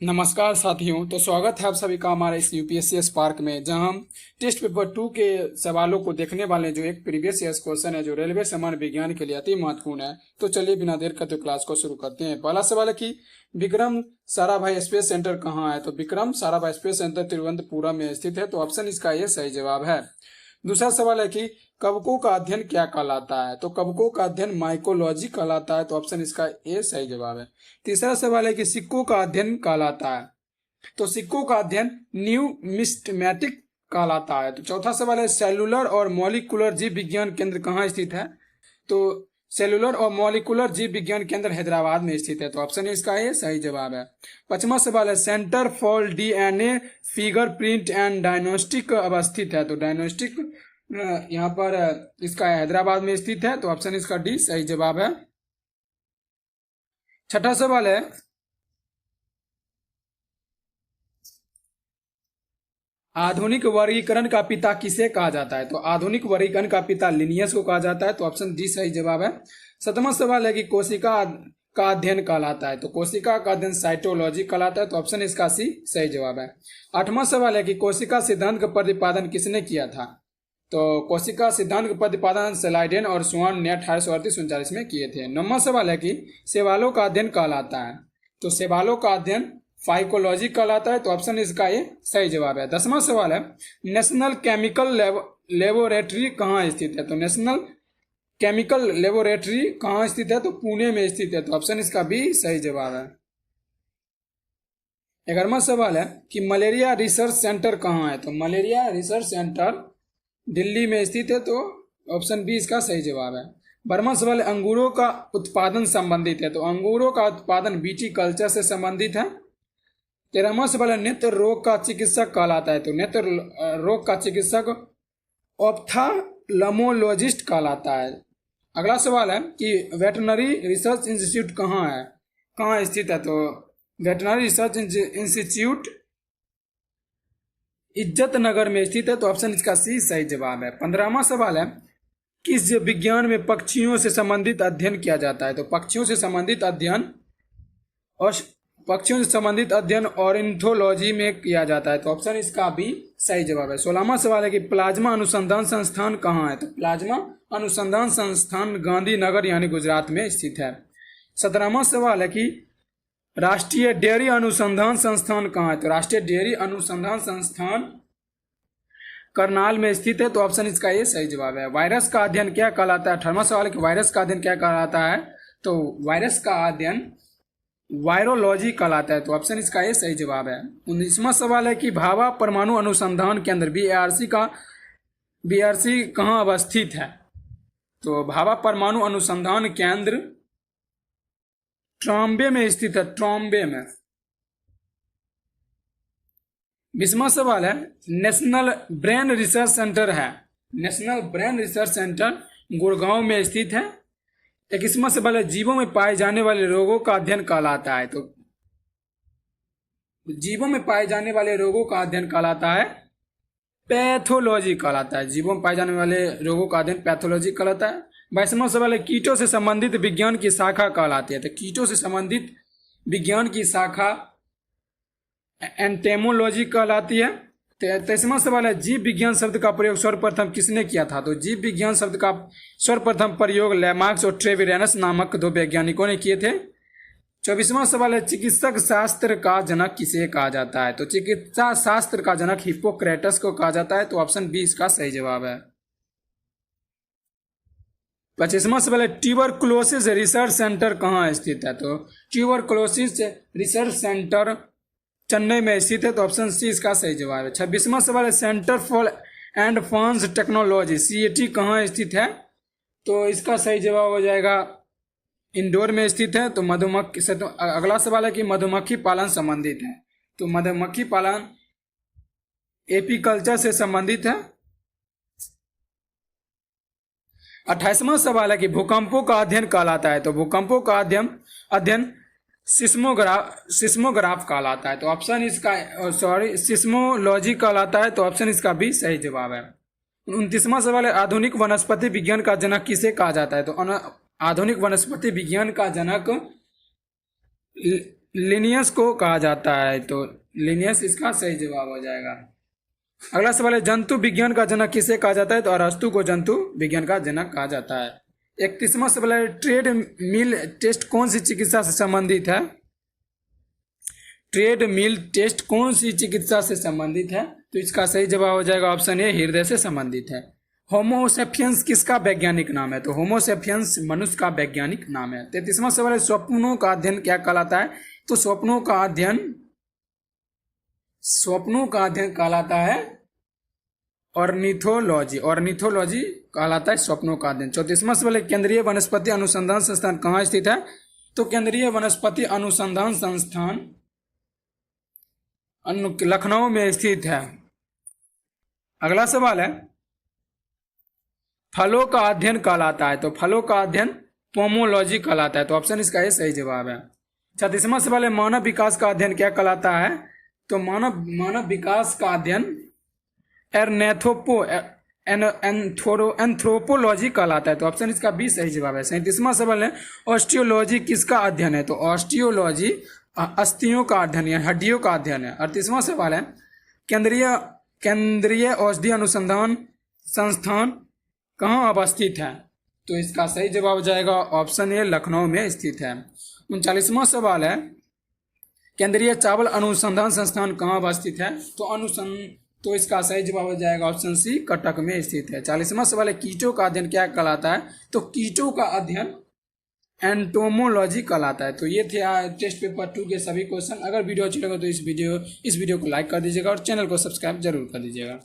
नमस्कार साथियों। तो स्वागत है आप सभी का हमारे इस यूपीएससी स्पार्क में, जहां हम टेस्ट पेपर 2 के सवालों को देखने वाले हैं, जो एक प्रीवियस ईयर क्वेश्चन है जो रेलवे सामान्य विज्ञान के लिए अति महत्वपूर्ण है। तो चलिए बिना देर करते क्लास को शुरू करते हैं। पहला सवाल है कि विक्रम साराभाई स्पेस सेंटर कहाँ है। तो विक्रम साराभाई स्पेस सेंटर तिरुवनंतपुरम में स्थित है। तो ऑप्शन इसका ये सही जवाब है। दूसरा सवाल है कि कवकों का अध्ययन क्या कहलाता है। तो कवकों का अध्ययन माइकोलॉजी कहलाता है। तो ऑप्शन इसका ए सही जवाब है। तीसरा सवाल है कि सिक्कों का अध्ययन कहलाता है। तो सिक्कों का अध्ययन न्यूमिस्मेटिक कहलाता है। तो चौथा सवाल है सेलुलर और मॉलिक्यूलर जीव विज्ञान केंद्र कहाँ स्थित है। तो सेलुलर और मॉलिक्यूलर जीव विज्ञान केंद्र हैदराबाद में स्थित है। तो ऑप्शन इसका ये सही जवाब है। पांचवा सवाल है Centre for DNA figure print and diagnostic अवस्थित है। तो डायग्नोस्टिक यहाँ पर इसका हैदराबाद में स्थित है। तो ऑप्शन इसका डी सही जवाब है। छठा सवाल है आधुनिक वर्गीकरण का पिता किसे कहा जाता है। तो आधुनिक वर्गीकरण का पिता लिनियस को कहा जाता है। तो ऑप्शन डी सही जवाब है। सातवां सवाल है कि कोशिका का अध्ययन कहलाता है। तो कोशिका का अध्ययन साइटोलॉजी कहलाता है। तो ऑप्शन इसका सी सही जवाब है। आठवां सवाल है कि कोशिका सिद्धांत का प्रतिपादन किसने किया था। तो कोशिका सिद्धांत का प्रतिपादन सेलाइडेन और स्वान ने 1838-39 में किए थे। नौवां सवाल है कि शैवालों का अध्ययन कहलाता है। तो शैवालों का अध्ययन फाइकोलॉजी कहलाता है। तो ऑप्शन इसका ये सही जवाब है। 10वां सवाल है नेशनल केमिकल लेबोरेटरी कहाँ स्थित है। तो नेशनल केमिकल लेबोरेटरी कहाँ स्थित है। तो पुणे में स्थित है। तो ऑप्शन इसका भी सही जवाब है। 11वां सवाल है कि मलेरिया रिसर्च सेंटर कहाँ है। तो मलेरिया रिसर्च सेंटर दिल्ली में स्थित है। तो ऑप्शन बी इसका सही जवाब है। 12वां सवाल अंगूरों का उत्पादन संबंधित है। तो अंगूरों का उत्पादन बीटी कल्चर से संबंधित है। 13वां सवाल है नेत्र रोग का चिकित्सक कहलाता है। तो नेत्र रोग का चिकित्सक ऑप्थाल्मोलॉजिस्ट कहलाता है। अगला सवाल है कि वेटनरी रिसर्च इंस्टीट्यूट कहाँ स्थित है। तो वेटनरी रिसर्च इंस्टीट्यूट इज्जत नगर में स्थित है। तो ऑप्शन इसका सी सही जवाब है। 15वां सवाल है किस विज्ञान में पक्षियों से संबंधित अध्ययन किया जाता है। तो पक्षियों से संबंधित अध्ययन ऑर्निथोलॉजी में किया जाता है। तो ऑप्शन इसका भी सही जवाब है। 16वां सवाल है कि प्लाज्मा अनुसंधान संस्थान कहाँ है। तो प्लाज्मा अनुसंधान संस्थान गांधीनगर यानी गुजरात में स्थित है। 17वां सवाल है कि राष्ट्रीय डेयरी अनुसंधान संस्थान कहाँ है। तो राष्ट्रीय डेयरी अनुसंधान संस्थान करनाल में स्थित है। तो ऑप्शन इसका ये सही जवाब है। वायरस का अध्ययन क्या कहलाता है। 18वां सवाल है कि वायरस का अध्ययन क्या कहलाता है। तो वायरस का अध्ययन वायरोलॉजी कहलाता है। तो ऑप्शन इसका ये सही जवाब है। 19वां सवाल है कि भाभा परमाणु अनुसंधान केंद्र बीआरसी कहाँ अवस्थित है। तो भाभा परमाणु अनुसंधान केंद्र ट्रॉम्बे में स्थित है। ट्रॉम्बे में। 20वां सवाल है नेशनल ब्रेन रिसर्च सेंटर है। National brain research centre Gurgaon में स्थित है। 21वां सवाल है जीवों में पाए जाने वाले रोगों का अध्ययन कहलाता है। तो जीवों में पाए जाने वाले रोगों का अध्ययन कहलाता है पैथोलॉजी कहलाता है। जीवों में पाए जाने वाले रोगों का अध्ययन पैथोलॉजी कहलाता है। 22वां सवाल है कीटों से संबंधित विज्ञान की शाखा कहलाती है। तो कीटों से संबंधित विज्ञान की शाखा एंटेमोलॉजी कहलाती है। 23वां सवाल है जीव विज्ञान शब्द का प्रयोग सर्वप्रथम किसने किया था। तो जीव विज्ञान शब्द का सर्वप्रथम प्रयोग लेमार्क्स और ट्रेविरेनस नामक 2 वैज्ञानिकों ने किए थे। 24वां सवाल है चिकित्सक शास्त्र का जनक किसे कहा जाता है। तो चिकित्सा शास्त्र का जनक हिप्पोक्रेटस को कहा जाता है। तो ऑप्शन बी इसका सही जवाब है। 25वां सवाल है ट्यूबरकुलोसिस रिसर्च सेंटर कहाँ स्थित है। तो ट्यूबरकुलोसिस रिसर्च सेंटर चेन्नई में स्थित है। तो ऑप्शन सी इसका सही जवाब है। 26वां सवाल है Centre for Advance Technology CAT कहाँ स्थित है। तो इसका सही जवाब हो जाएगा इंदौर में स्थित है। तो मधुमक्खी से तो अगला सवाल है कि मधुमक्खी पालन संबंधित है। तो मधुमक्खी पालन एपीकल्चर से संबंधित है। 28वां सवाल है कि भूकंपों का अध्ययन कहलाता है। तो भूकंपों का अध्ययन सिस्मोग्राफ कहलाता है। तो ऑप्शन इसका सिस्मोलॉजी कहलाता है। तो ऑप्शन इसका भी सही जवाब है। 29वां सवाल है आधुनिक वनस्पति विज्ञान का जनक किसे कहा जाता है। तो आधुनिक वनस्पति विज्ञान का जनक लिनियस को कहा जाता है, तो लिनियस इसका सही जवाब हो जाएगा। अगला सवाल है, जंतु विज्ञान का जनक किसे कहा जाता है? तो अरस्तु को जंतु विज्ञान का जनक कहा जाता है। 31वां सवाल है, ट्रेड मिल टेस्ट कौन सी चिकित्सा से संबंधित है? ट्रेड मिल टेस्ट कौन सी चिकित्सा से संबंधित है? तो इसका सही जवाब हो जाएगा ऑप्शन ए, हृदय से संबंधित है। होमोसेपियंस किसका वैज्ञानिक नाम है? तो होमोसेपियंस मनुष्य का वैज्ञानिक नाम है। 33वां सवाल है, स्वप्नों का अध्ययन क्या कहलाता है? तो स्वप्नों का अध्ययन कहलाता है ऑर्निथोलॉजी। ऑर्निथोलॉजी कहलाता है स्वप्नों का अध्ययन। 34वां सवाल है, केंद्रीय वनस्पति अनुसंधान संस्थान कहाँ स्थित है? तो केंद्रीय वनस्पति अनुसंधान संस्थान लखनऊ में स्थित है। अगला सवाल है, फलों का अध्ययन कहलाता है? तो फलों का अध्ययन पोमोलॉजी कहलाता है। तो ऑप्शन इसका ये सही जवाब है। 36वां सवाल है, मानव विकास का अध्ययन क्या कहलाता है? तो मानव विकास का अध्ययन एंथ्रोपोलॉजी कहलाता है। तो ऑप्शन इसका बी सही जवाब है। 37वां सवाल है, ऑस्टियोलॉजी किसका अध्ययन है? तो ऑस्टियोलॉजी अस्थियों का अध्ययन या हड्डियों का अध्ययन है। 38वां सवाल है, केंद्रीय औषधि अनुसंधान संस्थान कहाँ अवस्थित है? तो इसका सही जवाब हो जाएगा ऑप्शन ए, लखनऊ में स्थित है। 39वां सवाल है, केंद्रीय चावल अनुसंधान संस्थान कहाँ अवस्थित है? तो इसका सही जवाब हो जाएगा ऑप्शन सी, कटक में स्थित है। 40वां सवाल है, कीटों का अध्ययन क्या कहलाता है? तो कीटों का अध्ययन एंटोमोलॉजी कहलाता है। तो ये थे टेस्ट पेपर 2 के सभी क्वेश्चन। अगर वीडियो अच्छी लगे तो इस वीडियो को लाइक कर दीजिएगा और चैनल को सब्सक्राइब जरूर कर दीजिएगा।